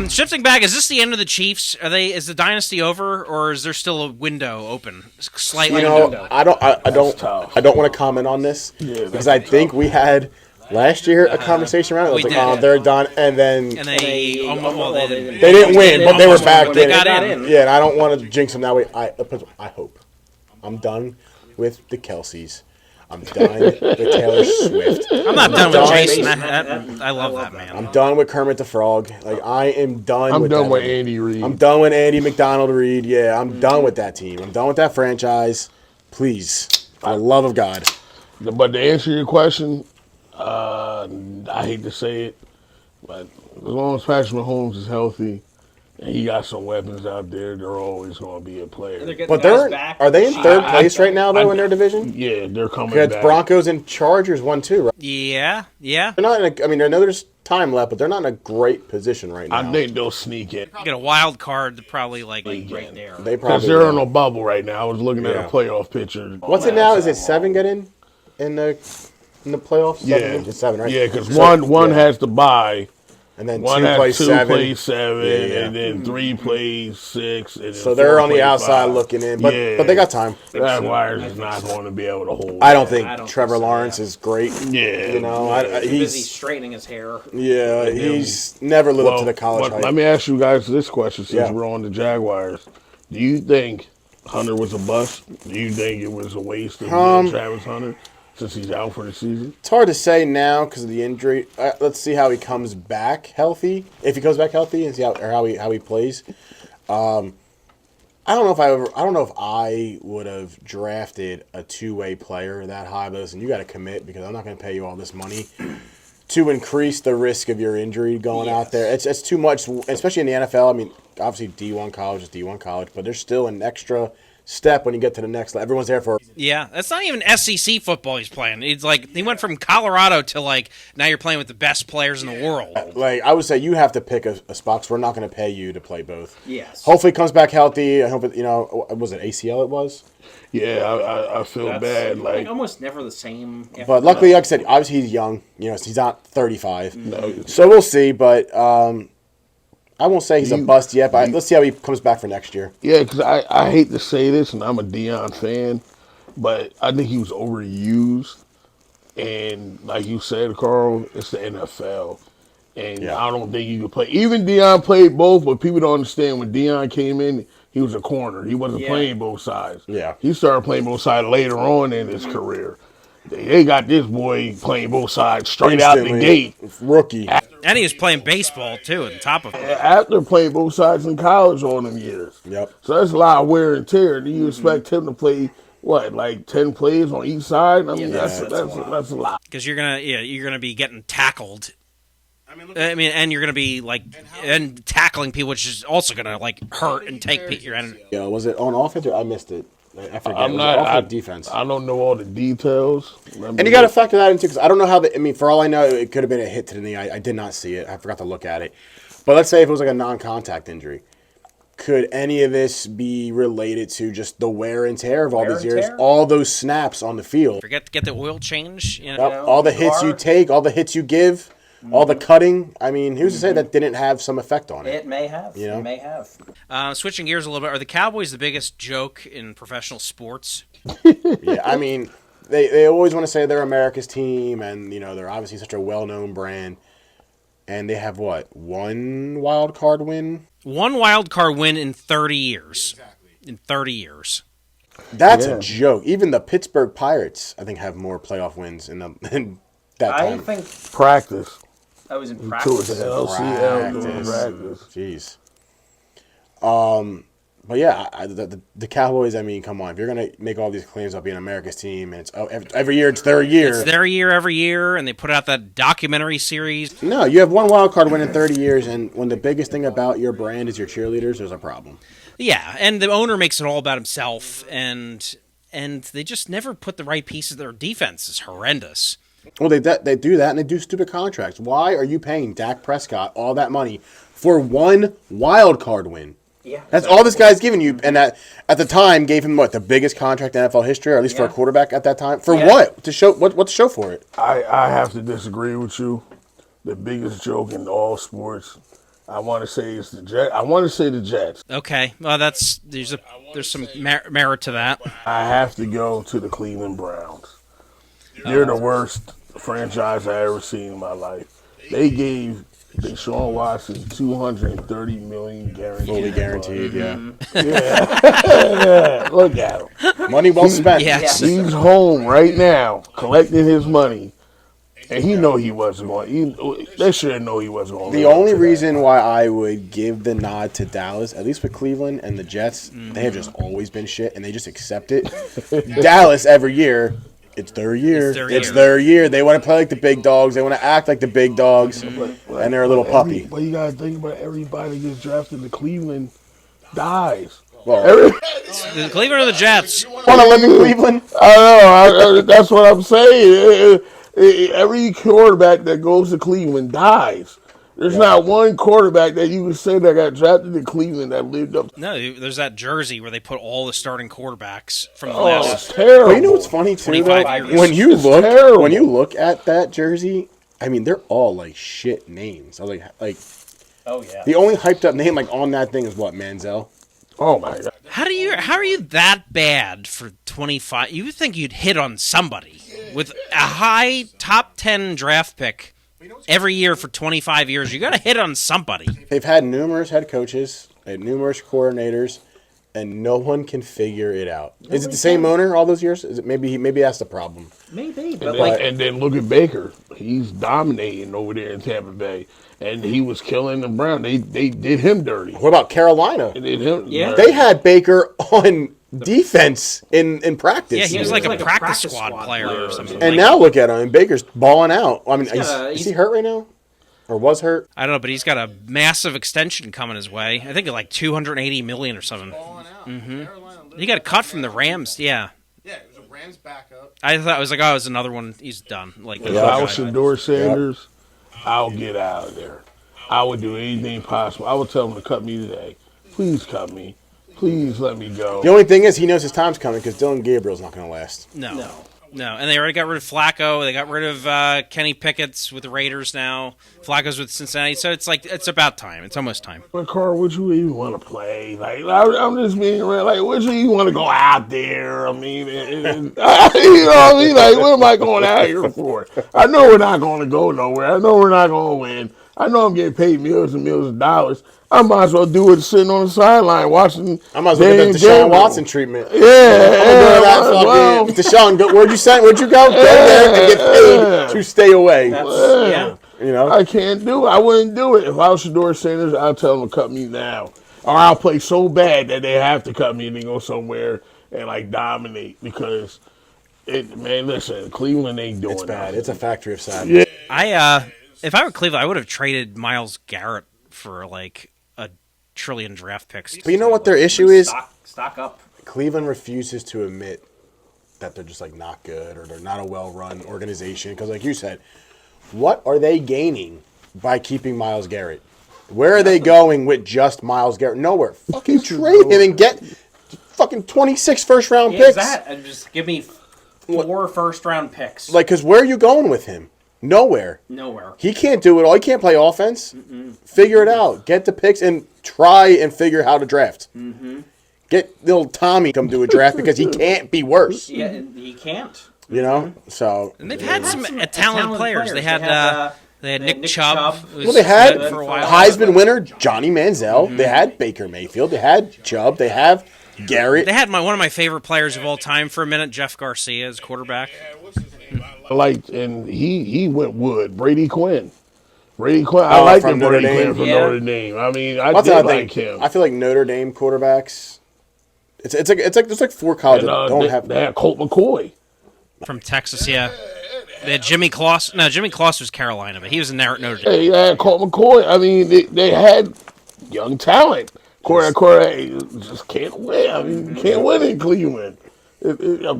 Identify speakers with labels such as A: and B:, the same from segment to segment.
A: Shifting back, is this the end of the Chiefs? Is the dynasty over, or is there still a window open? Slightly.
B: I don't want to comment on this because I think we had last year a conversation around it. It was like, oh, they're done, and they didn't win, but they were back.
A: They got in.
B: Yeah, and I don't want to jinx them that way. I hope. I'm done with the Kelseys. I'm done with Taylor Swift.
A: I'm not done with Jason. I love that man.
B: I'm done with Kermit the Frog. Like, I am done.
C: I'm done with Andy Reid.
B: I'm done with Andy McDonald Reid. Yeah, I'm done with that team. I'm done with that franchise. Please, for the love of God.
C: But to answer your question, I hate to say it, but as long as Patrick Mahomes is healthy and he got some weapons out there, they're always going to be a player.
B: But are they in third place right now, though, in their division?
C: Yeah, they're coming
B: back. Broncos and Chargers 1-2, right?
A: Yeah.
B: They're not I know there's time left, but they're not in a great position right now.
C: I think they'll sneak in.
A: Get a wild card, probably right there.
B: Because
C: they're in a bubble right now. I was looking at a playoff picture.
B: What's it now? Is it 7 get in the playoffs?
C: Yeah.
B: It's 7, right?
C: Yeah, because one has to bye.
B: And then
C: one
B: 2 plays 7.
C: Plays 7, and then 3 plays 6. And
B: so they're on the outside looking in, but they got time.
C: Jaguars is not going to be able to hold.
B: I don't think Trevor Lawrence is great.
C: Yeah,
D: he's busy straightening his hair.
B: Yeah, he's never lived up to the college hype.
C: Let me ask you guys this question since we're on the Jaguars. Do you think Hunter was a bust? Do you think it was a waste of Travis Hunter? Since he's out for the season?
B: It's hard to say now because of the injury. Let's see how he comes back healthy. If he comes back healthy and see how he plays. I don't know if I would have drafted a two-way player that high. But listen, you got to commit because I'm not going to pay you all this money to increase the risk of your injury going out there. It's too much, especially in the NFL. I mean, obviously D1 college is D1 college, but there's still an extra step when you get to the next level. Everyone's there for.
A: Yeah, that's not even SEC football he's playing. It's like he went from Colorado to now you're playing with the best players in the world.
B: Like I would say, you have to pick a spot because we're not going to pay you to play both.
D: Yes.
B: Hopefully, he comes back healthy. I hope it. Was it ACL? It was.
C: Yeah, I feel bad. Like
D: almost never the same.
B: But luckily, like I said, obviously he's young. He's not 35.
C: No.
B: So we'll see. But I won't say he's a bust yet, but let's see how he comes back for next year.
C: Yeah, because I hate to say this, and I'm a Deion fan, but I think he was overused. And like you said, Carl, it's the NFL. And I don't think you could play. Even Deion played both, but people don't understand when Deion came in, he was a corner. He wasn't playing both sides.
B: Yeah.
C: He started playing both sides later on in his career. They got this boy playing both sides straight out the gate.
B: Rookie.
A: And he was playing baseball, too, on top of it.
C: After playing both sides in college all them years.
B: Yep.
C: So that's a lot of wear and tear. Do you expect him to play, 10 plays on each side? I mean, that's a lot.
A: Because you're gonna be getting tackled. And you're gonna be and tackling people, which is also gonna hurt and take your energy.
B: Yeah, was it on offense or I missed it? I forget.
C: I'm not
B: defense.
C: I don't know all the details.
B: And you got to factor that into because I don't know how for all I know, it could have been a hit to the knee. I did not see it. I forgot to look at it. But let's say if it was like a non-contact injury, could any of this be related to just the wear and tear of all these years, all those snaps on the field?
A: Forget to get the oil change.
B: All the hits you take, all the hits you give. All the cutting, who's to say that didn't have some effect on it?
D: It may have. It may have.
A: Switching gears a little bit, are the Cowboys the biggest joke in professional sports?
B: Yeah, they always want to say they're America's team, and they're obviously such a well-known brand. And they have one wild card win?
A: One wild card win in 30 years. Exactly. In 30 years.
B: That's a joke. Even the Pittsburgh Pirates, I think, have more playoff wins in that time.
D: I think
C: practice.
D: I was in practice.
C: To LCL
B: Jeez.
C: practice.
B: But yeah, the Cowboys. Come on. If you're gonna make all these claims about being America's team, and it's every year, it's their year.
A: It's their year every year, and they put out that documentary series.
B: No, you have one wild card win in 30 years, and when the biggest thing about your brand is your cheerleaders, there's a problem.
A: Yeah, and the owner makes it all about himself, and they just never put the right pieces. Their defense is horrendous.
B: Well, they do that, and they do stupid contracts. Why are you paying Dak Prescott all that money for one wild card win?
D: Yeah,
B: that's all this guy's giving you, and that at the time gave him the biggest contract in NFL history, or at least for a quarterback at that time. For what? To show what to show for it?
C: I have to disagree with you. The biggest joke in all sports I want to say it's the Jets. I want to say the Jets.
A: Okay, well there's some merit to that.
C: I have to go to the Cleveland Browns. They're the worst franchise I ever seen in my life. They gave Deshaun Watson $230 million guaranteed.
B: Fully guaranteed, yeah.
C: Yeah, look at him.
B: Money well spent.
A: Yes.
C: He's home right now, collecting his money, and he know he wasn't going. They should know he wasn't going.
B: The only reason why I would give the nod to Dallas, at least with Cleveland and the Jets, they have just always been shit, and they just accept it. Dallas every year. It's their year. It's their year. They want to play like the big dogs. They want to act like the big dogs, and they're a little puppy.
C: But you got to think about everybody that gets drafted to Cleveland dies.
B: Well,
A: The Cleveland or the Jets?
B: Want to live in Cleveland?
C: I know. That's what I'm saying. Every quarterback that goes to Cleveland dies. There's not one quarterback that you would say that got drafted to Cleveland that lived up.
A: No, there's that jersey where they put all the starting quarterbacks from the
C: It's
A: last.
C: terrible.
B: But you know what's funny too?
A: 25 years.
B: When you
C: terrible.
B: look at that jersey, I mean, they're all like shit names. I was like,
D: Oh yeah.
B: the only hyped up name like on that thing is what, Manziel?
C: Oh my god.
A: How are you that bad for 25? You would think you'd hit on somebody with a high top 10 draft pick every year for 25 years. You got to hit on somebody.
B: They've had numerous head coaches, they had numerous coordinators, and no one can figure it out. Is it the same owner all those years? Is it maybe that's the problem?
D: Maybe, but
C: And then look at Baker. He's dominating over there in Tampa Bay, and he was killing the Browns. They did him dirty.
B: What about Carolina?
C: They did him.
D: Yeah.
B: They had Baker on defense in practice.
A: Yeah, he was like a
D: like a
A: practice
D: practice
A: squad
D: squad
A: player
D: player
A: or
D: or
A: something.
B: And
A: like
B: now look at him. Baker's balling out. I mean, is
D: he's-
B: he hurt right now? Or was hurt?
A: I don't know, but he's got a massive extension coming his way. I think like $280 million or something. He got a cut from the Rams. Yeah,
B: Yeah, it was a Rams backup.
A: I thought it was like, oh, it's another one. He's done. Like,
C: If I was Shador Sanders, I'll get out of there. I would do anything possible. I would tell him to cut me today. Please cut me. Please let me go.
B: The only thing is, he knows his time's coming because Dylan Gabriel's not going to last.
A: No, and they already got rid of Flacco. They got rid of Kenny Pickett's with the Raiders now. Flacco's with Cincinnati. So it's like it's about time. It's almost time.
C: But Carl, would you even want to play? Like, I'm just being real. Like, would you even want to go out there? I mean, you know what I mean? Like, what am I going out here for? I know we're not going to go nowhere. I know we're not going to win. I know I'm getting paid millions and millions of dollars. I might as well do it sitting on the sideline watching.
B: I might as well get that Deshaun Watson treatment.
C: Yeah,
B: Well, Deshaun, where'd you go? Go there and get paid to stay away.
D: yeah.
B: You know,
C: I can't do it. I wouldn't do it. If I was Shador Sanders, I'd tell them to cut me now. Or I'll play so bad that they have to cut me and then go somewhere and like dominate because listen, Cleveland ain't doing
B: it's bad.
C: nothing.
B: It's a factory of sadness.
A: I if I were Cleveland, I would have traded Myles Garrett for like a trillion draft picks.
B: But you know what their issue is?
D: Stock up.
B: Cleveland refuses to admit that they're just like not good or they're not a well-run organization. Because, like you said, what are they gaining by keeping Myles Garrett? Where are they going with just Myles Garrett? Nowhere. Fucking trade him and get fucking 26 first-round picks.
D: Just give me 4 first-round picks.
B: Like, because where are you going with him? Nowhere. He can't do it all. He can't play offense. Figure it out. Get the picks and try and figure how to draft. Get little Tommy come do a draft because he can't be worse.
D: Yeah, he can't.
B: You know? So.
A: And they've had some talented players. They had Nick Chubb.
B: Well, they had
A: for a while.
B: Heisman winner Johnny Manziel. They had Baker Mayfield. They had Chubb. They have Garrett.
A: They had one of my favorite players of all time for a minute, Jeff Garcia, as quarterback.
C: And he went wood. Brady Quinn. I like the Brady Quinn from Notre Dame. I mean, I did like him.
B: I feel like Notre Dame quarterbacks. It's like there's 4 colleges that don't have.
C: They had Colt McCoy
A: from Texas. Yeah, they had Jimmy Kloss. No, Jimmy Kloss was Carolina, but he was in Notre Dame.
C: They had Colt McCoy. I mean, they had young talent. Corey just can't win. I mean, you can't win in Cleveland.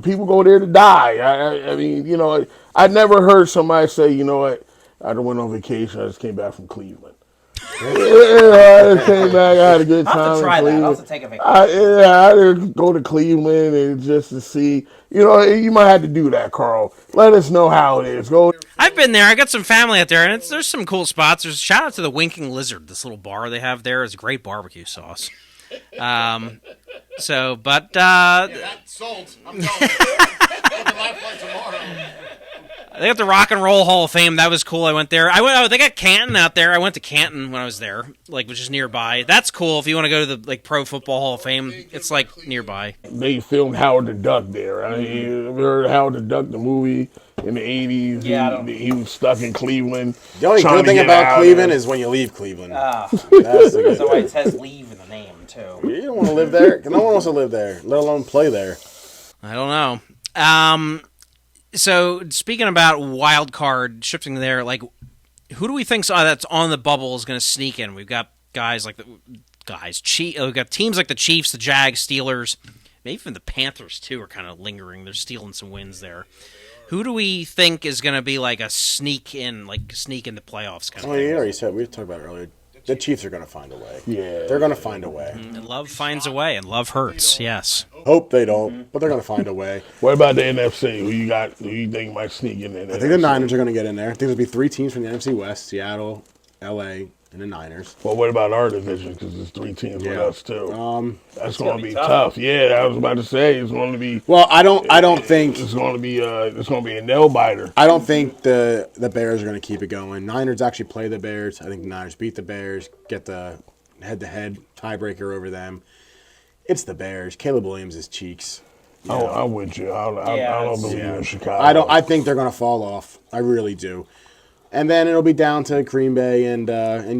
C: People go there to die. I mean, you know, I never heard somebody say, you know what, I don't went on vacation. I just came back from Cleveland. I came back. I had a good
D: I'll have
C: time
D: to try
C: in
D: that. I'll
C: Cleveland.
D: have to take a vacation.
C: I had to go to Cleveland and just to see. You might have to do that, Carl. Let us know how it is. Go.
A: I've been there. I got some family out there, and there's some cool spots. There's shout out to the Winking Lizard. This little bar they have there is great barbecue sauce. But
B: That's sold. I'm going. My flight tomorrow.
A: they got the Rock and Roll Hall of Fame. That was cool. I went there. They got Canton out there. I went to Canton when I was there, which is nearby. That's cool if you want to go to the Pro Football Hall of Fame. It's nearby.
C: They filmed Howard the Duck there. I mean, you ever heard of Howard the Duck, the movie in the 80s?
D: Yeah,
C: he was stuck in Cleveland.
B: The only good thing about Cleveland is when you leave Cleveland. That's the good
D: So
B: thing.
D: it says leave in the name, too.
B: You don't want to live there. No one wants to live there, let alone play there.
A: I don't know. So speaking about wild card shifting there, who do we think that's on the bubble is going to sneak in? We've got guys like we've got teams like the Chiefs, the Jags, Steelers, maybe even the Panthers too are kind of lingering. They're stealing some wins there. Who do we think is going to be like a sneak in the playoffs kind of thing?
B: You already said, we talked about it earlier. The Chiefs are going to find a way.
C: Yeah.
B: They're going to find a way.
A: And love finds a way, and love hurts. Yes.
B: Hope they don't, but they're going to find a way.
C: What about the NFC? Who you got? Who you think might sneak in there?
B: I think the Niners are going to get in there. I think there'll be 3 teams from the NFC West: Seattle, LA, and the Niners.
C: Well, what about our division? Because there's 3 teams with us too. That's going to be
D: tough.
C: tough. Yeah, I was about to say it's going to be.
B: Well, I don't think
C: It's going to be. It's going to be a nail biter.
B: I don't think the Bears are going to keep it going. Niners actually play the Bears. I think the Niners beat the Bears, get the head-to-head tiebreaker over them. It's the Bears. Caleb Williams is cheeks.
C: Oh, I'm with you. I don't believe in Chicago.
B: I think they're going to fall off. I really do. And then it'll be down to Green Bay and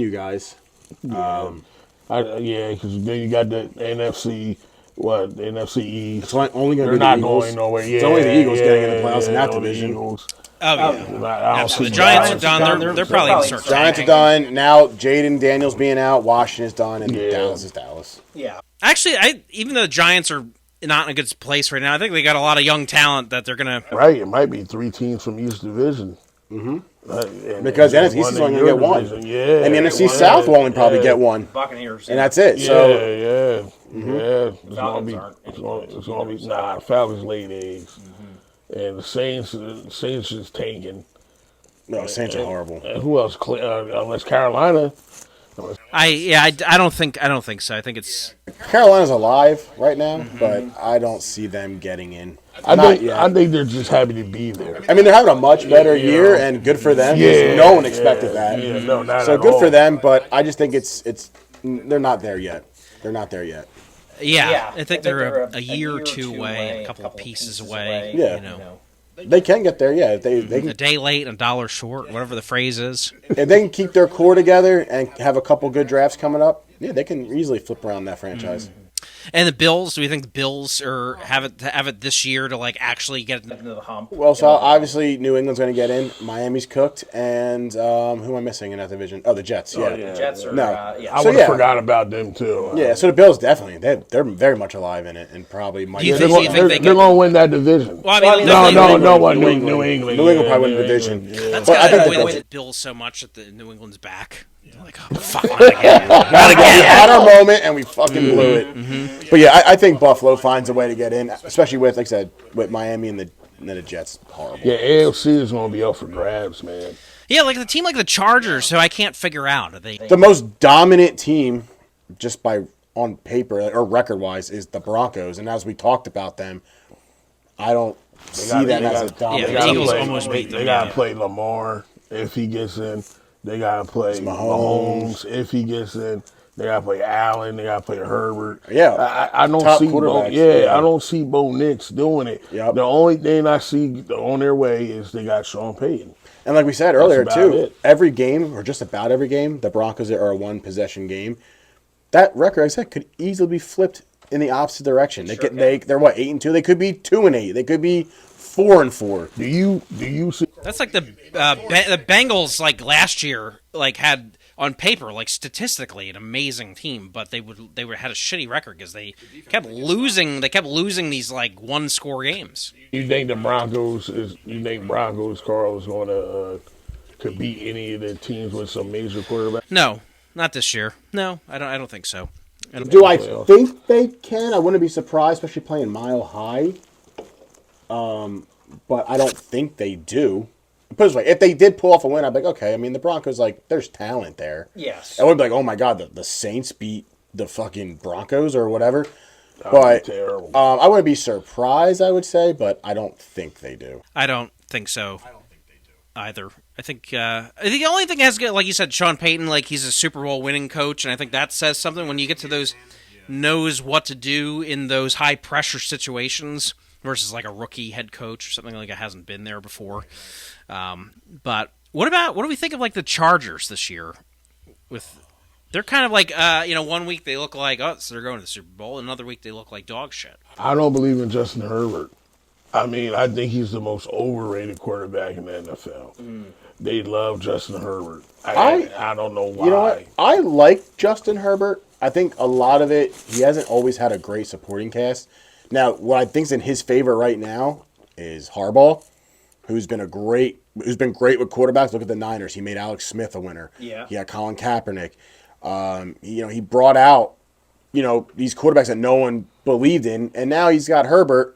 B: you guys.
C: Because then you got the NFC. What the NFC East?
B: It's only going to
C: They're
B: be
C: not
B: the Eagles.
C: going nowhere.
B: It's only the Eagles getting in the playoffs in that division.
C: Eagles.
A: Oh, yeah.
C: I don't see
A: The Giants are
C: that.
A: done. They're probably going to start
B: Giants are
A: tanking.
B: done. Now Jaden Daniels being out. Washington's done. And
C: Yeah.
B: Dallas is Dallas.
D: Yeah.
A: Actually, even though the Giants are not in a good place right now, I think they got a lot of young talent that they're going to.
C: Right, it might be 3 teams from each division.
B: Because the NFC is only going to get one.
C: Yeah,
B: And the NFC South will only probably get one.
D: Buccaneers.
B: And that's it.
C: Yeah,
B: So
C: yeah. It's
D: Falcons
C: gonna
D: aren't
C: be. It's gonna be. Nah, the Falcons laid eggs, and the Saints is tanking.
B: no, Saints are horrible.
C: And who else? Unless Carolina.
A: I don't think so. I think it's.
B: Carolina's alive right now, but I don't see them getting in.
C: I
B: Not yet.
C: think they're just happy to be there.
B: I mean, they're having a much better year, and good for them. No one expected that.
C: Yeah, no, not
B: So
C: at
B: good
C: all.
B: for them, but I just think it's they're not there yet. They're not there yet.
A: Yeah, I think they're a year or two away, a couple of pieces away.
B: Yeah.
A: You know,
B: They can get there, yeah. If they
A: a
B: can,
A: day late, a dollar short, whatever the phrase is.
B: if they can keep their core together and have a couple good drafts coming up, yeah, they can easily flip around that franchise.
A: And the Bills, do we think the Bills have it this year to actually get
D: Into the hump.
B: Well, so obviously New England's going to get in. Miami's cooked, and who am I missing in that division? Oh, the Jets. Yeah,
C: yeah.
D: The Jets are.
B: No.
C: I
B: So,
C: would have
B: yeah.
C: forgot about them too.
B: Yeah, so the Bills definitely they're very much alive in it, and probably might.
A: Do you
C: They're
A: think-
C: going
A: they
C: to win that division.
A: Well, I mean,
C: No,
A: definitely-
C: New England.
B: New England probably win the division.
A: That's
B: But I
A: got to
B: think
A: annoy
B: the
A: the Bills so much that the New England's back. They're like, oh fuck, not again.
B: we had our moment and we fucking blew it. But yeah, I think Buffalo finds a way to get in, especially with, like I said, with Miami and the Jets. Horrible.
C: Yeah, AFC is going to be up for grabs, man.
A: Yeah, like the team like the Chargers, who I can't figure out. Are they?
B: The most dominant team, just by on paper or record wise, is the Broncos. And as we talked about them, I don't see them as a dominant.
A: Yeah, the Eagles almost beat them,
C: They got to
A: yeah.
C: play Lamar if he gets in. They got to play
B: Mahomes.
C: Mahomes if he gets in. They got to play Allen. They got to play Herbert.
B: Yeah.
C: I don't
B: Top
C: see Bo,
B: quarterbacks.
C: yeah, I don't see Bo Nix doing it.
B: Yep.
C: The only thing I see on their way is they got Sean Payton.
B: And like we said earlier,
C: about
B: too,
C: it.
B: every game, or just about every game, the Broncos are a one-possession game. That record, like I said, could easily be flipped in the opposite direction. They're what, 8-2? They could be 2-8. They could be 4-4.
C: Do you see?
A: That's like the Bengals last year had on paper statistically an amazing team, but they had a shitty record because they kept losing. They kept losing these one score games.
C: You think the Broncos Carl is going to could beat any of the teams with some major quarterback?
A: No, Not this year. No, I don't think so.
B: Do I think they can? I wouldn't be surprised, especially playing Mile High. But I don't think they do. Put it this way, if they did pull off a win, I'd be like, okay. I mean, the Broncos, like, there's talent there.
D: Yes.
B: I would be like, oh my god, the Saints beat the fucking Broncos or whatever. But
C: terrible.
B: I wouldn't be surprised, I would say, but I don't think they do.
A: I don't think so. I don't think they do either. I think the only thing has, like you said, Sean Payton, like he's a Super Bowl winning coach, and I think that says something when you get to those knows what to do in those high pressure situations versus like a rookie head coach or something like that hasn't been there before. But what do we think of like the Chargers this year? They're kind of like 1 week they look like so they're going to the Super Bowl, another week they look like dog shit.
C: I don't believe in Justin Herbert. I mean, I think he's the most overrated quarterback in the NFL. They love Justin Herbert. I don't know why.
B: You know what? I like Justin Herbert. I think a lot of it, he hasn't always had a great supporting cast. Now, what I think's in his favor right now is Harbaugh, who's been great with quarterbacks. Look at the Niners. He made Alex Smith a winner.
D: Yeah.
B: He had Colin Kaepernick. He brought out, these quarterbacks that no one believed in, and now he's got Herbert.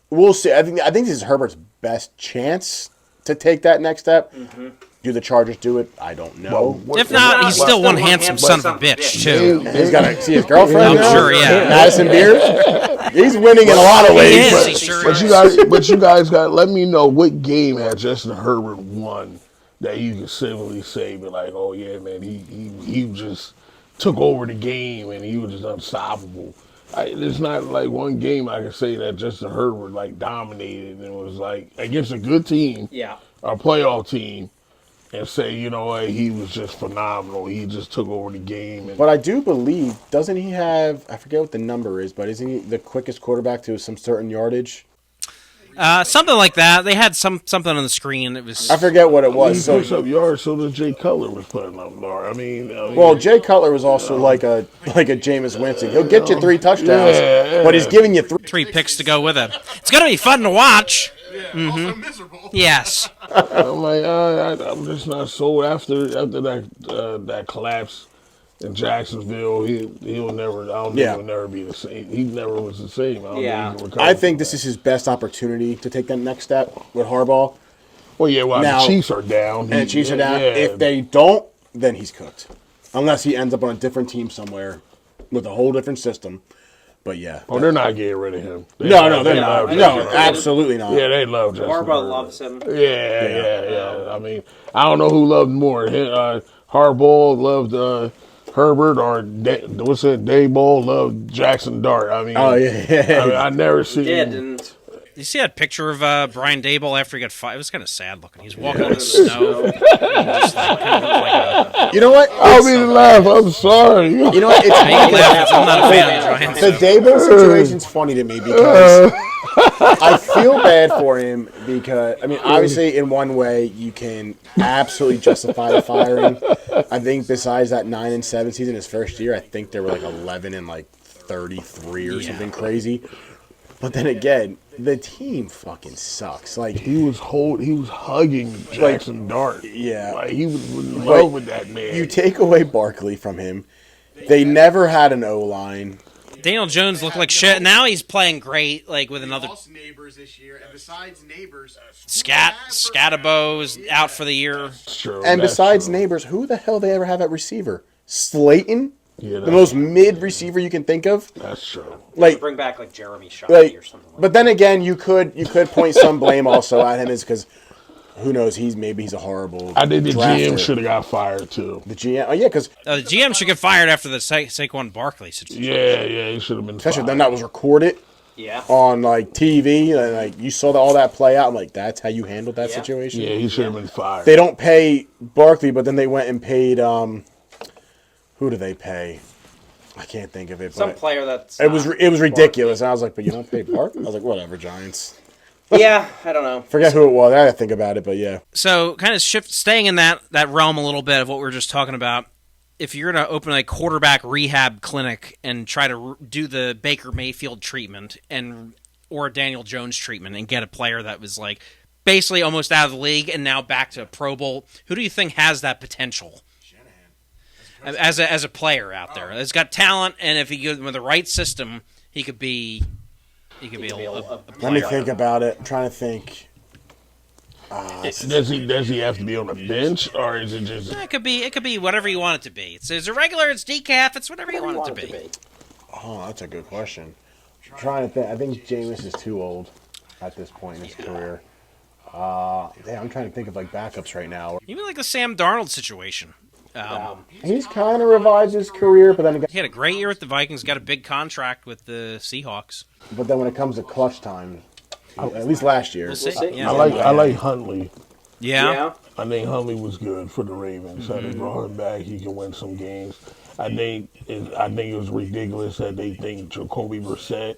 B: We'll see. I think this is Herbert's best chance to take that next step. Mm-hmm. Do the Chargers do it? I don't know.
A: If not, he's still one handsome son of a bitch, too.
B: He's got to see his girlfriend.
A: I'm sure, yeah.
B: Madison Beers. He's winning in a lot of ways.
C: But you guys got to let me know what game had Justin Herbert won that you can simply say, but like, oh yeah, man, he just took over the game and he was just unstoppable. There's not like one game I can say that Justin Herbert like dominated and was like against a good team, a playoff team, and say, you know what, he was just phenomenal. He just took over the game.
B: But I do believe, doesn't he have, I forget what the number is, but isn't he the quickest quarterback to some certain yardage?
A: Something like that. They had something on the screen. It was.
B: I forget what it was.
C: He puts up yards, so does Jay Cutler was putting up yards. I mean,
B: well, Jay Cutler was also like a Jameis Winston. He'll get you 3 touchdowns, but he's giving you 3
A: picks to go with it. It's gonna be fun to watch.
E: Yeah, also miserable.
A: Yes.
C: I'm like, I'm just not sold after that collapse in Jacksonville. He'll never. I don't think he'll never be the same. He never was the same.
B: I think this is his best opportunity to take that next step with Harbaugh.
C: Well, yeah. Well, now, the Chiefs are down.
B: And the Chiefs are down. Yeah. If they don't, then he's cooked. Unless he ends up on a different team somewhere with a whole different system. But yeah.
C: Oh, they're not getting rid of him.
B: They're not. No, absolutely not.
C: Yeah, they love Justin.
D: Harbaugh loves him.
C: Yeah. I mean, I don't know who loved more. Harbaugh loved Herbert, or Dayball loved Jackson Dart. I mean, I never seen.
D: Yeah, didn't.
A: You see that picture of Brian Daboll after he got fired? It was kind of sad looking. He's walking on the snow.
B: You know what?
C: I don't mean to laugh. I'm sorry.
B: You know what?
A: I'm not a fan of Giants.
B: The Daboll situation's funny to me because I feel bad for him because, I mean, obviously in one way you can absolutely justify the firing. I think besides that 9-7 season, his first year, I think they were like 11 and like 33 or something crazy. But then again, the team fucking sucks. Like
C: he was hugging Jackson Dart.
B: Yeah,
C: like he was in love with that man.
B: You take away Barkley from him. They never had an O-line.
A: Daniel Jones looked like shit. Now he's playing great, like with another.
E: Neighbors this year, and besides Neighbors,
A: Scatabo is out for the year.
C: True,
B: and besides Neighbors, who the hell they ever have at receiver? Slayton.
C: Yeah,
B: the most mid receiver you can think of.
C: That's true.
D: Like bring back like Jeremy Shockey or something.
B: But then again, you could point some blame also at him, is because who knows? Maybe he's a horrible.
C: I think the
B: drafter.
C: GM should have got fired too.
B: The GM, because
A: the GM should get fired after the Saquon Barkley situation.
C: Yeah, he should have been.
B: Especially
C: fired.
B: then that was recorded.
D: Yeah.
B: On like TV, and like you saw all that play out. I'm like, that's how you handled that situation.
C: Yeah, he should have been fired.
B: They don't pay Barkley, but then they went and paid. Who do they pay? I can't think of it.
D: Some player that's.
B: It was ridiculous, and I was like, but you don't pay Barkley? I was like, whatever, Giants.
D: Yeah, I don't know.
B: Forget who it was. I had to think about it, but yeah.
A: So, kind of staying in that realm a little bit of what we were just talking about. If you're going to open a quarterback rehab clinic and try to do the Baker Mayfield treatment or a Daniel Jones treatment and get a player that was like basically almost out of the league and now back to a Pro Bowl, who do you think has that potential? as a player out there. He's got talent, and if he goes with the right system, he could be a player.
B: Let me think about it. I'm trying to think.
C: Does he have to be on the bench, or is it just?
A: It could be whatever you want it to be. It's a regular, it's decaf, it's whatever you want it to be.
B: Oh, that's a good question. I'm trying to think. I think Jameis is too old at this point in his career. I'm trying to think of like backups right now.
A: Even like the Sam Darnold situation.
B: He's kind of revived his career, but then again,
A: He had a great year with the Vikings, got a big contract with the Seahawks.
B: but then when it comes to clutch time, at least last year,
A: We'll see. Yeah.
C: I like Huntley.
A: Yeah.
C: I think Huntley was good for the Ravens. So they brought him back. He can win some games. I think it was ridiculous that they think Jacoby Brissett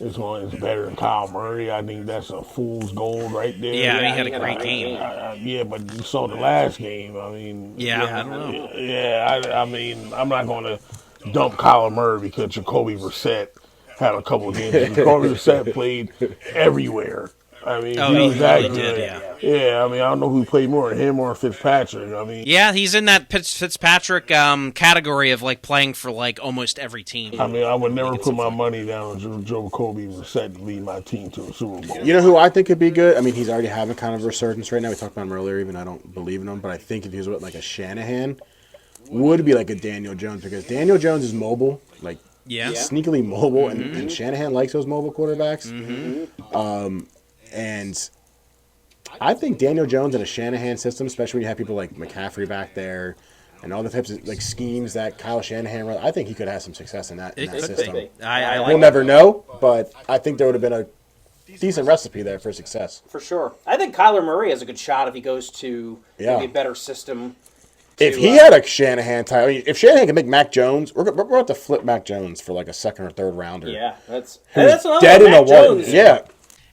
C: is better than Kyle Murray. I think that's a fool's gold right there.
A: Yeah, he had a great game.
C: Yeah, but you saw the last game. I mean,
A: I don't know.
C: Yeah, I mean, I'm not going to dump Kyle Murray because Jacoby Brissett had a couple of games. Jacoby Brissett played everywhere. I mean, he was that
A: really
C: good.
A: did,
C: Yeah, I mean, I don't know who played more, him or Fitzpatrick. I mean,
A: Yeah, he's in that Fitzpatrick category of like playing for like almost every team.
C: I mean, I would never put my money down on Jacoby Brissett to lead my team to a Super Bowl.
B: you know who I think could be good? I mean, he's already having kind of a resurgence right now. We talked about him earlier, even I don't believe in him, but I think if he was with like a Shanahan, would be like a Daniel Jones because Daniel Jones is mobile, like sneakily mobile, and Shanahan likes those mobile quarterbacks. And I think Daniel Jones in a Shanahan system, especially when you have people like McCaffrey back there and all the types of like schemes that Kyle Shanahan runs, I think he could have some success in that system.
A: I like
B: We'll never know, but I think there would have been a decent recipe there for success.
F: For sure. I think Kyler Murray has a good shot if he goes to maybe a better system.
B: If he had a Shanahan type, I mean, if Shanahan can make Mac Jones, we're going to flip Mac Jones for like a second or third rounder.
F: Yeah, that's
B: Who's
F: another
B: dead in
F: Mac
B: the water.
F: Jones.
B: Yeah.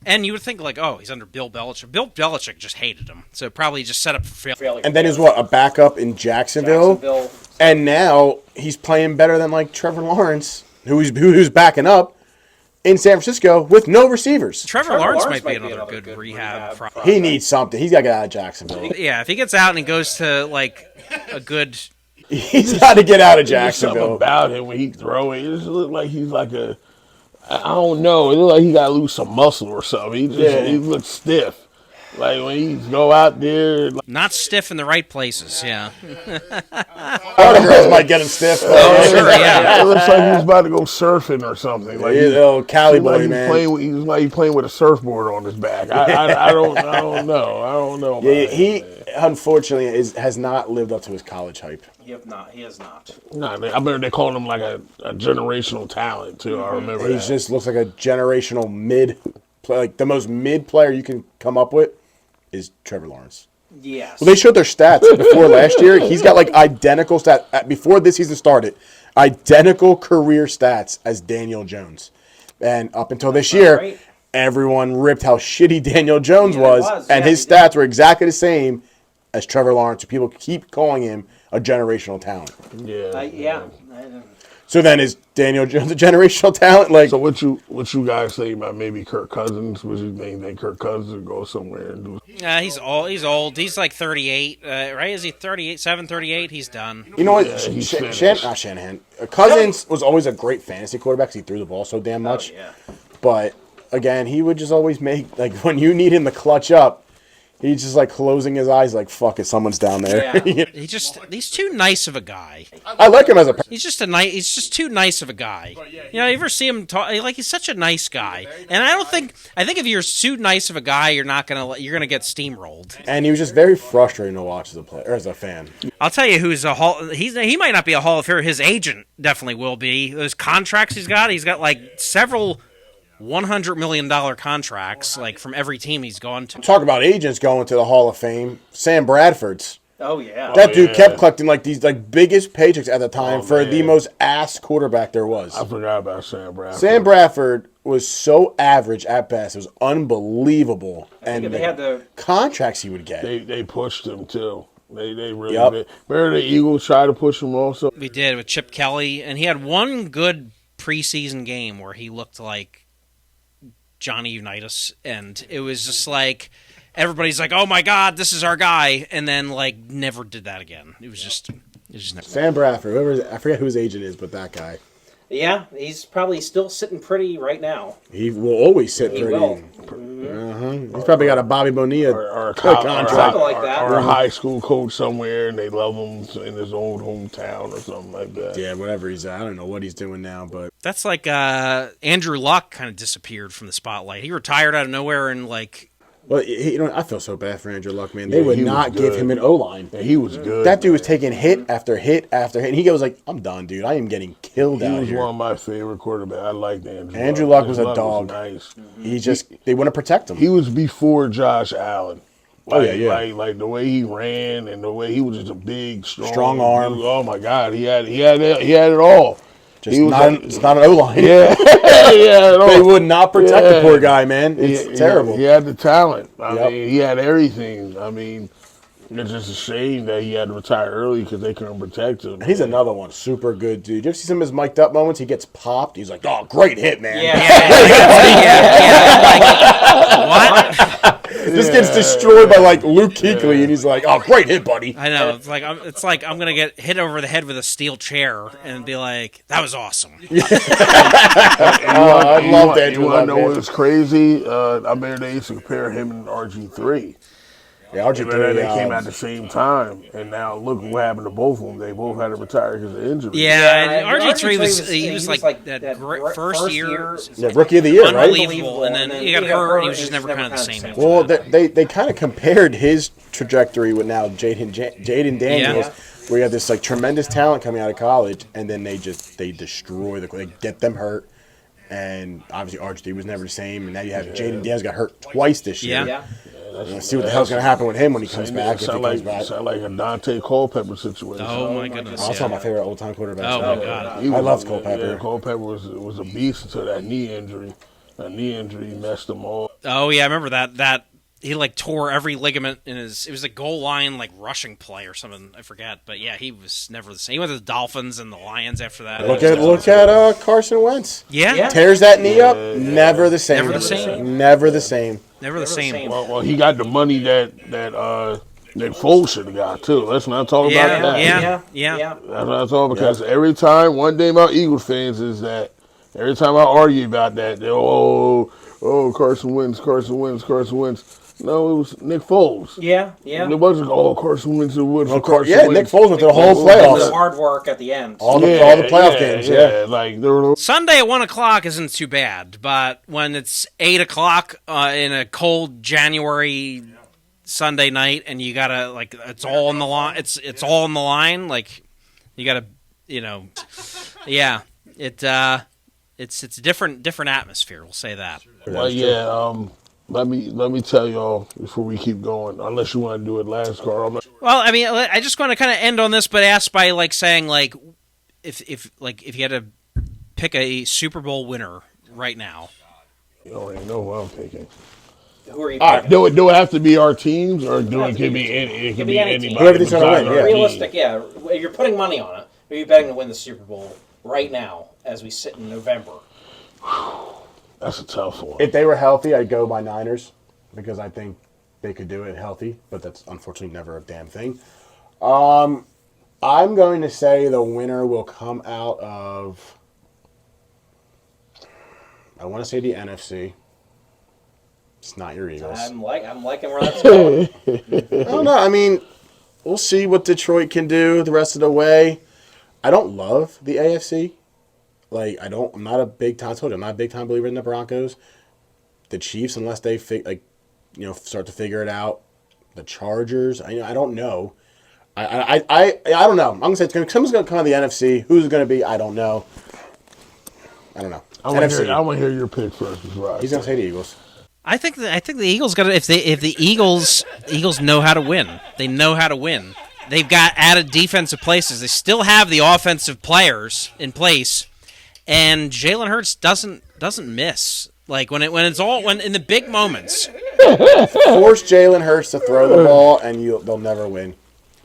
A: And you would think like, oh, he's under Bill Belichick. Bill Belichick just hated him, so probably just set up for failure.
B: And then he's a backup in Jacksonville. And now he's playing better than like Trevor Lawrence, who's backing up in San Francisco with no receivers.
A: Trevor Lawrence might be another good rehab.
B: He needs something. He's got to get out of Jacksonville.
A: Yeah, if he gets out and he goes to like a good,
B: He's got to get out of
C: There's something
B: Jacksonville.
C: about him when he throw it. It just look like he's like I don't know. It look like he got to lose some muscle or something. He looks stiff. Like when he go out there.
A: not stiff in the right places. Yeah.
B: Other girls might get him stiff.
A: Oh, sure, yeah.
C: It looks like he's about to go surfing or something. Like
B: Cali
C: like
B: boy,
C: he's
B: man.
C: playing with a surfboard on his back. I don't know.
B: Yeah, he unfortunately has not lived up to his college hype.
F: He has not.
C: Nah, I remember they called him like a generational talent too. I remember
B: He
C: that.
B: just looks like a generational mid, like the most mid player you can come up with is Trevor Lawrence.
F: Yes.
B: Well, they showed their stats before last year. He's got like identical stats before this season started, identical career stats as Daniel Jones, and up until this year,
F: right.
B: everyone ripped how shitty Daniel Jones was, and
F: yeah,
B: his stats were exactly the same as Trevor Lawrence. People keep calling him a generational talent.
F: Yeah.
B: So then, is Daniel Jones a generational talent? Like,
C: So what you guys say about maybe Kirk Cousins? Would you think Kirk Cousins would go somewhere and do?
A: He's old. He's like 38, right? Is he 38? 38? He's done.
B: you know what?
C: he's
B: Shanahan. Cousins was always a great fantasy quarterback because he threw the ball so damn much.
F: Yeah.
B: But again, he would just always make like when you need him to clutch up, he's just like closing his eyes, like fuck it, someone's down there.
F: Yeah.
A: He's too nice of a guy.
B: I like him as a.
A: He's just too nice of a guy. You know, you ever see him talk? Like he's such a nice guy, and I think if you're too nice of a guy, you're gonna get steamrolled.
B: And he was just very frustrating to watch as a player, or as a fan.
A: I'll tell you who's he might not be a Hall of Famer. His agent definitely will be. Those contracts he's got like several $100 million contracts, like from every team he's gone to.
B: Talk about agents going to the Hall of Fame. Sam Bradford's.
F: Oh yeah.
B: That dude kept collecting like these like biggest paychecks at the time for the most ass quarterback there was.
C: I forgot about Sam Bradford.
B: Sam Bradford was so average at best; it was unbelievable. And
F: they had the
B: contracts he would get.
C: They pushed him too. They really
B: Yep.
C: did. Remember the Eagles tried to push him also.
A: We did with Chip Kelly, and he had one good preseason game where he looked like Johnny Unitas, and it was just like everybody's like, "Oh my God, this is our guy," and then like never did that again. It was just
B: Sam Bradford, I forget who his agent is, but that guy.
F: Yeah, he's probably still sitting pretty right now.
B: He will always sit
F: He
B: pretty.
F: will.
B: He's probably got a Bobby Bonilla
C: or a
B: contract.
F: Something like that.
C: Or a high school coach somewhere, and they love him in his old hometown or something like that.
B: Yeah, whatever he's at. I don't know what he's doing now, but
A: That's like Andrew Luck kind of disappeared from the spotlight. He retired out of nowhere and like.
B: well, I feel so bad for Andrew Luck, man. They would
C: he was
B: not give
C: good.
B: him an O-line.
C: And he was good.
B: That dude was
C: man.
B: taking hit after hit after hit. And he goes like, "I'm done, dude. I am getting killed
C: He
B: out
C: was
B: here."
C: one of my favorite quarterbacks. I liked Andrew.
B: Andrew Luck was
C: His
B: a dog.
C: nice.
B: He just they want to protect him.
C: He was before Josh Allen.
B: Oh, yeah.
C: Like the way he ran and the way he was just a big, strong
B: arm.
C: dude. Oh my God, he had it all.
B: Just
C: He was
B: it's not an O-line.
C: Yeah, yeah.
B: They would not protect the poor guy, man. It's terrible.
C: He had the talent. I
B: Yep.
C: mean, he had everything. I mean, it's just a shame that he had to retire early because they couldn't protect him.
B: He's another one, super good dude. You ever see some of his mic'd up moments? He gets popped. He's like, "Oh, great hit, man!"
A: What?
B: Just gets destroyed by like Luke Kuechly, and he's like, "Oh, great hit, buddy."
A: I know. It's like I'm gonna get hit over the head with a steel chair and be like, "That was awesome."
B: I loved Andrew
C: You want
B: Luck,
C: to know
B: man.
C: what's crazy? I remember they used to compare him and RG3.
B: Yeah,
C: And
B: RG3,
C: then they came at the same time, and now look what happened to both of them. They both had to retire because of injury.
A: Yeah, and
F: RG3
A: RG3 was
F: was-
A: he
F: he
A: was
F: was
A: like
F: like
A: that
F: that
A: great first year,
B: Yeah, rookie of the year, right?
A: unbelievable, and then he got hurt. And he was just never kind of the same. after
B: Well,
A: that.
B: they kind of compared his trajectory with now Jaden Daniels, where you have this like tremendous talent coming out of college, and then they destroy they get them hurt, and obviously RG3 was never the same, and now you have Jaden Daniels got hurt twice this year.
A: Yeah.
B: Let's see what the hell's going to happen with him when he comes back. If he
C: Sound
B: comes
C: like,
B: back.
C: sound like a Dante Culpepper situation.
A: Oh my goodness!
B: Also,
A: Yeah.
B: my favorite old-time quarterback.
A: Oh my god!
C: He
B: I
C: was-
B: loved Culpepper.
C: Yeah, Culpepper was a beast until that knee injury. That knee injury messed him all.
A: Oh yeah, I remember that he like tore every ligament in his. It was a goal line like rushing play or something. I forget, but yeah, he was never the same. He went to the Dolphins and the Lions after that.
B: Look at Carson Wentz.
A: Yeah,
B: Tears that knee up, never the same.
A: Never the same.
B: Never the same.
A: never the same.
C: Well, he got the money that Foles should have got too. Let's not talk about that.
A: Yeah.
C: That's not talking because every time one thing about Eagles fans is that every time I argue about that, they Carson Wentz. No, it was Nick Foles.
F: Yeah.
C: It wasn't Carson Wentz.
B: Nick
C: Wentz.
B: Foles went through the whole
F: The
B: playoffs.
F: hard work at the end.
B: All the playoff games, yeah.
C: Like there were
A: Sunday at 1 o'clock isn't too bad, but when it's 8 o'clock in a cold January Sunday night, and you gotta like it's all on the line. It's all on the line. Like you gotta, yeah. It's a different atmosphere. We'll say that.
C: Well, yeah. Let me tell y'all before we keep going. Unless you want to do it last, Carl.
A: Well, I mean, I just want to kind of end on this, but ask by like saying like if you had to pick a Super Bowl winner right now.
C: You already know who I'm picking.
F: Who are you
C: All right,
F: picking?
C: do it have to be our teams, or do it could be any? It could be
F: any
C: anybody.
F: team.
B: Whoever thinks they're gonna
C: besides
B: win,
C: our
B: yeah.
C: team.
F: Realistic, yeah. If you're putting money on it, are you betting to win the Super Bowl right now as we sit in November?
C: That's a tough one.
B: If they were healthy, I'd go by Niners because I think they could do it healthy, but that's unfortunately never a damn thing. I'm going to say the winner will come out of, I want to say the NFC. It's not your Eagles.
F: I'm liking where that's going.
B: I don't know. I mean, we'll see what Detroit can do the rest of the way. I don't love the AFC. Like, I'm not a big time, I told you, I'm not a big time believer in the Broncos. The Chiefs, unless they start to figure it out. The Chargers, I don't know. I don't know. I'm gonna say someone's gonna come out of the NFC. Who's it gonna be? I don't know. I want
C: to hear your pick first.
B: He's gonna say the Eagles.
A: I think the Eagles got to if the Eagles know how to win. They know how to win. They've got added defensive places. They still have the offensive players in place, and Jalen Hurts doesn't miss. Like when in the big moments,
B: Force Jalen Hurts to throw the ball, and they'll never win.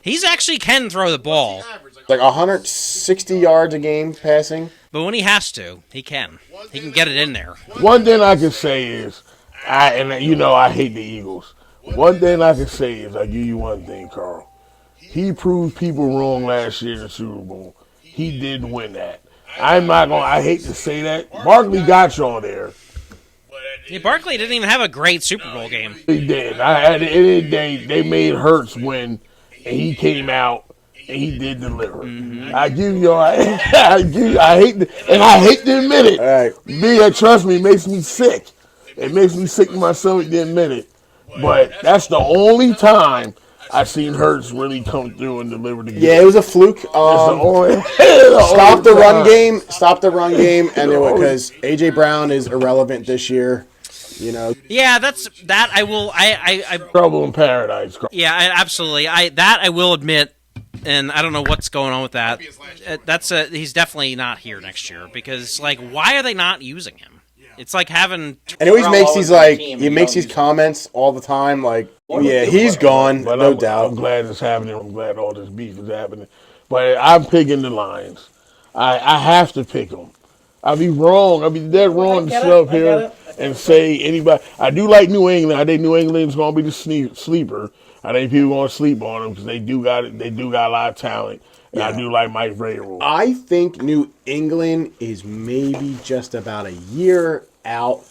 A: he's actually can throw the ball,
B: Like 160 yards a game passing.
A: but when he has to, he can. He can get it in there.
C: One thing I can say is, I hate the Eagles. One thing I can say is, I give you one thing, Carl. He proved people wrong last year in the Super Bowl. He didn't win that. I'm not going to, I hate to say that. Barkley got y'all there.
A: Yeah, Barkley didn't even have a great Super Bowl game.
C: He did. At the end of the day, they made Hurts win, and he came out and he did deliver. I give y'all. I hate to admit it.
B: All right.
C: Me, trust me, it makes me sick. It makes me sick to my stomach to admit it. But that's the only time I seen Hurts really come through and deliver the game.
B: Yeah, it was a fluke.
C: That's the only,
B: Stop the run game. Stop the run game, and because AJ Brown is irrelevant this year. You know.
A: Yeah, that I will. I
C: Trouble in paradise.
A: yeah, absolutely. I will admit, and I don't know what's going on with that. He's definitely not here next year because why are they not using him? It's like having.
B: And he always makes these comments all the time yeah, he's gone,
C: but
B: no doubt.
C: I'm glad it's happening. I'm glad all this beef is happening. But I'm picking the Lions. I have to pick them. I'll be wrong. I'll be dead wrong to sit up here and say anybody. I do like New England. I think New England's going to be the sleeper. I think people going to sleep on them because they do got a lot of talent. And I do like Mike Vrabel.
B: I think New England is maybe just about a year out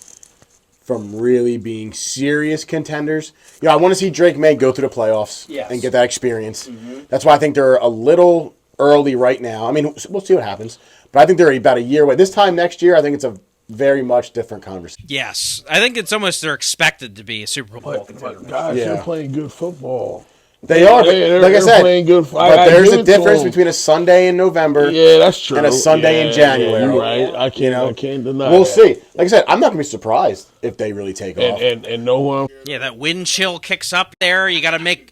B: from really being serious contenders. I want to see Drake May go through the playoffs and get that experience. That's why I think they're a little early right now. I mean, we'll see what happens. But I think they're about a year away. This time next year, I think it's a very much different conversation.
A: Yes. I think it's almost they're expected to be a Super Bowl contender.
C: Guys, they're playing good football.
B: They are, like I said,
C: playing good.
B: But there's a difference between a Sunday in November
C: that's true.
B: and a Sunday in January.
C: You're right. I can't deny
B: We'll
C: that.
B: see. Like I said, I'm not going to be surprised if they really take off.
C: And no one.
A: Yeah, that wind chill kicks up there. You got to make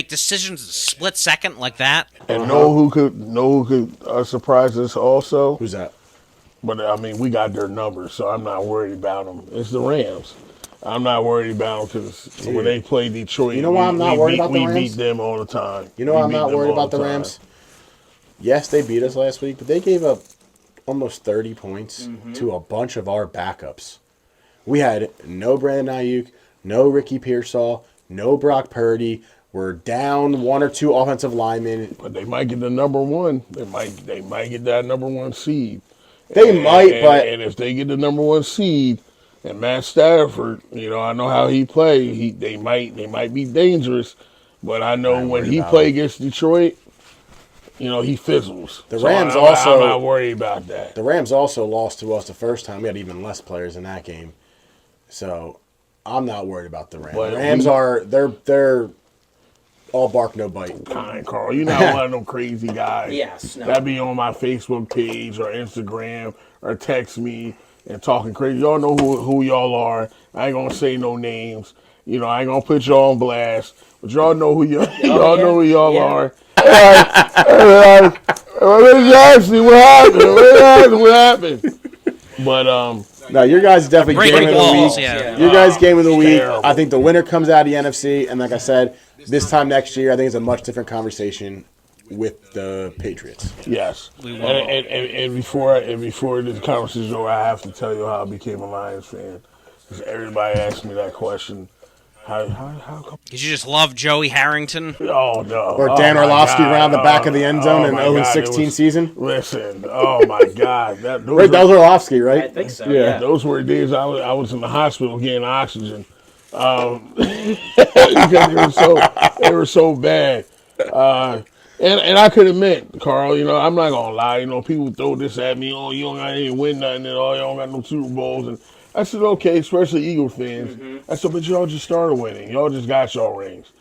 A: decisions in a split second like that.
C: And know who could surprise us also?
B: Who's that?
C: But, I mean, we got their numbers, so I'm not worried about them. It's the Rams. I'm not worried about them because when they play Detroit,
B: you know why I'm not worried about the Rams?
C: We beat them all the time.
B: You know why I'm not worried about the Rams? Yes, they beat us last week, but they gave up almost 30 points to a bunch of our backups. We had no Brandon Ayuk, no Ricky Pearsall, no Brock Purdy. We're down one or two offensive linemen.
C: But they might get the number one. They might get that number one seed.
B: They might, but
C: if they get the number one seed, and Matt Stafford, I know how he play. They might be dangerous, but I know when he play against Detroit, he fizzles.
B: The Rams
C: I'm not worried about that.
B: The Rams also lost to us the first time. We had even less players in that game, so I'm not worried about the Rams.
C: But
B: the Rams they're all bark no bite.
C: Kind, Carl. You're not one of them crazy guys.
F: Yes, no.
C: That be on my Facebook page or Instagram or text me and talking crazy. Y'all know who y'all are. I ain't gonna say no names. I ain't gonna put y'all on blast. But y'all know who y'all know who y'all are. Let's see what happened. But
B: no, your guys definitely game of the week.
A: Yeah.
B: Your guys game of the week.
C: Terrible.
B: I think the winner comes out of the NFC, and like I said, this time next year, I think it's a much different conversation with the Patriots.
C: yes, and before this conversation is over, I have to tell you how I became a Lions fan. Because everybody asks me that question. How come?
A: Did you just love Joey Harrington?
C: Oh no!
B: Or Dan
C: my
B: Orlovsky
C: God.
B: around the back of the end zone in
C: my
B: the
C: God,
B: 0-16 season.
C: Listen, oh my God,
B: Right, that was Orlovsky, right?
F: I think so.
B: Yeah.
C: those were days I was in the hospital getting oxygen. Because they were so bad. And I could admit, Carl, I'm not gonna lie. People throw this at me. Oh, you don't got any win nothing, and you don't got no Super Bowls. And I said, okay, especially Eagle fans. I said, but y'all just started winning. Y'all just got y'all rings.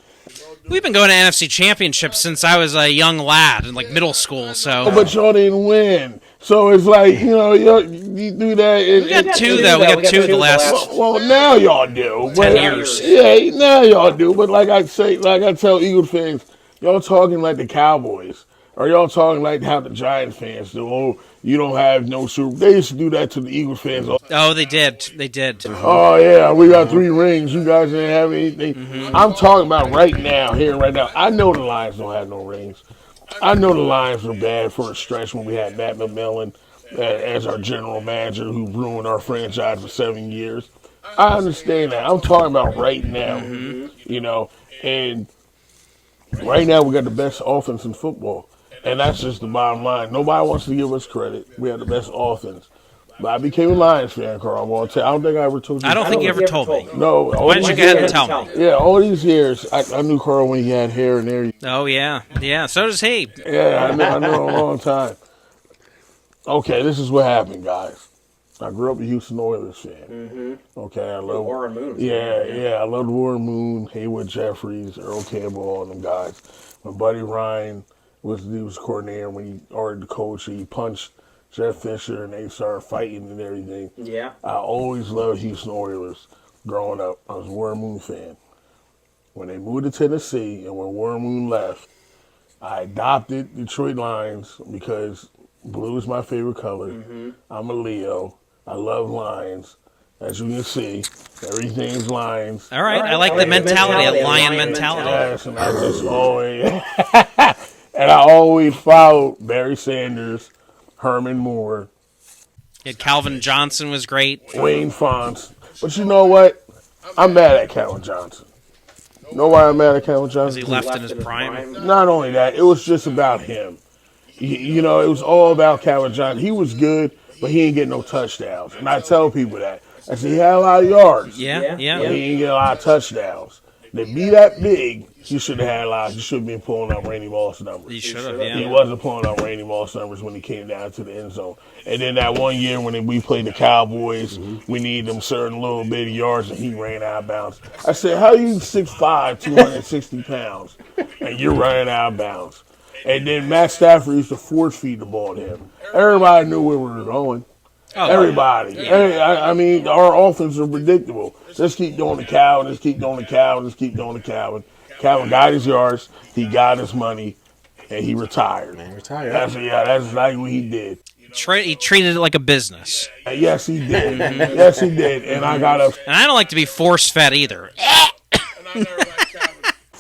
A: We've been going to NFC Championships since I was a young lad in middle school. So,
C: But y'all didn't win. So it's like, you do that.
A: we got two though. We got two the last.
C: Well, now y'all do.
A: 10 years.
C: Yeah, now y'all do. But like I tell Eagle fans, y'all talking like the Cowboys. Or y'all talking like how the Giants fans do. Oh, you don't have no Super. They used to do that to the Eagles fans.
A: Oh, they did. They did.
C: Oh, yeah, we got 3 rings. You guys didn't have anything. I'm talking about right now, here, right now. I know the Lions don't have no rings. I know the Lions were bad for a stretch when we had Matt McMillan as our general manager who ruined our franchise for 7 years. I understand that. I'm talking about right now, and Right now, we got the best offense in football, and that's just the bottom line. Nobody wants to give us credit. We have the best offense. But I became a Lions fan, Carl. I'm gonna tell you, I don't think I ever told you.
A: I don't think you ever told me.
C: No.
A: Why don't you go ahead and tell me?
C: Yeah, all these years, I knew Carl when he had hair and everything.
A: Oh, yeah. Yeah, so does he.
C: Yeah, I knew him a long time. Okay, this is what happened, guys. I grew up a Houston Oilers fan.
F: Mm-hmm.
C: Okay, I love
F: Warren Moon.
C: Yeah, I loved Warren Moon, Haywood Jeffries, Earl Campbell, all them guys. When Buddy Ryan was coordinator, when he ordered the coach, he punched Jeff Fisher and they started fighting and everything.
F: Yeah.
C: I always loved Houston Oilers growing up. I was a Warren Moon fan. When they moved to Tennessee and when Warren Moon left, I adopted Detroit Lions because blue is my favorite color.
F: Mm-hmm.
C: I'm a Leo. I love lions. As you can see, everything's lions.
A: All right, I like the mentality, a lion mentality.
C: Yes, and I just always, and I always followed Barry Sanders, Herman Moore,
A: Yeah, Calvin Johnson was great.
C: Wayne Fonts. But you know what? I'm mad at Calvin Johnson. Know why I'm mad at Calvin Johnson?
A: He left in his prime.
C: Not only that, it was just about him. You know, it was all about Calvin Johnson. He was good, but he ain't getting no touchdowns. And I tell people that. I said, he had a lot of yards.
A: Yeah.
C: But he ain't get a lot of touchdowns. To be that big, he should have had a lot. He should have been pulling up Randy Moss numbers.
A: He should have,
C: He
A: yeah.
C: wasn't pulling up Randy Moss numbers when he came down to the end zone. And then that one year when we played the Cowboys, we needed them certain little bitty yards, and he ran out of bounds. I said, how you 6'5", 260 pounds, and you're running out of bounds? And then Matt Stafford used to force feed the ball to him. Everybody knew where we were going.
A: Oh,
C: Everybody.
A: yeah.
C: I mean, our offense is predictable. Just keep doing the Calvin, just keep doing the Calvin, just keep doing the Calvin. Calvin got his yards, he got his money, and he retired. That's exactly what he did.
A: He treated it like a business.
C: Yes, he did. Yes, he did. And I got up.
A: And I don't like to be force-fed either.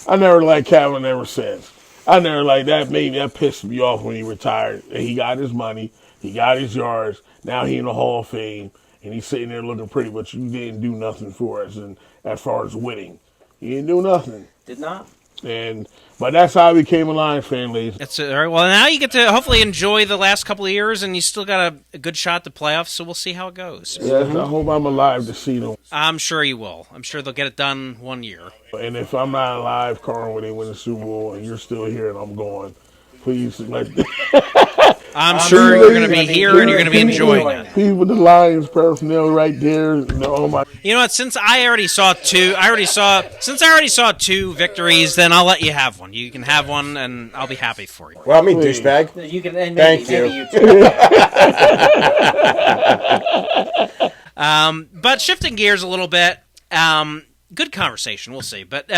C: I never liked Calvin ever since. I never liked that. Maybe that pissed me off when he retired. And he got his money, he got his yards. Now he in the Hall of Fame, and he's sitting there looking pretty. But you didn't do nothing for us, and as far as winning, you didn't do nothing.
F: Did not.
C: But that's how I became a Lions fan, ladies.
A: That's all right. Well, now you get to hopefully enjoy the last couple of years, and you still got a good shot at the playoffs. So we'll see how it goes.
C: Yes, I hope I'm alive to see them.
A: I'm sure you will. I'm sure they'll get it done one year.
C: And if I'm not alive, Carl, when they win the Super Bowl, and you're still here and I'm gone, please let.
A: I'm sure you're going to be here and you're going to be enjoying it.
C: People, the Lions personnel right there. Oh my!
A: You know what? Since I already saw two victories, then I'll let you have one. You can have one, and I'll be happy for you.
B: Well, I mean, douchebag.
F: You can. And
B: Thank
F: maybe
B: you.
F: You too.
A: But shifting gears a little bit, good conversation. We'll see. But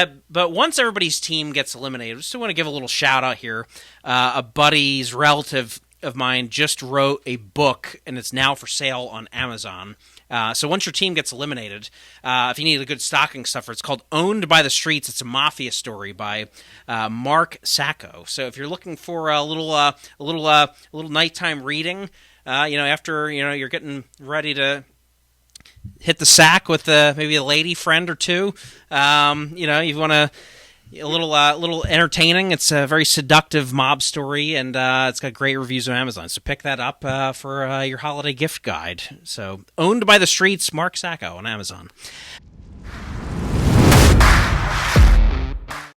A: once everybody's team gets eliminated, I just want to give a little shout out here. A buddy's relative of mine just wrote a book, and it's now for sale on Amazon. So once your team gets eliminated, if you need a good stocking stuffer, it's called "Owned by the Streets." It's a mafia story by Mark Sacco. So if you're looking for a little nighttime reading, after you're getting ready to hit the sack with maybe a lady friend or two, you want to. A little entertaining. It's a very seductive mob story, and it's got great reviews on Amazon. So pick that up for your holiday gift guide. So, Owned by the Streets, Mark Sacco on Amazon.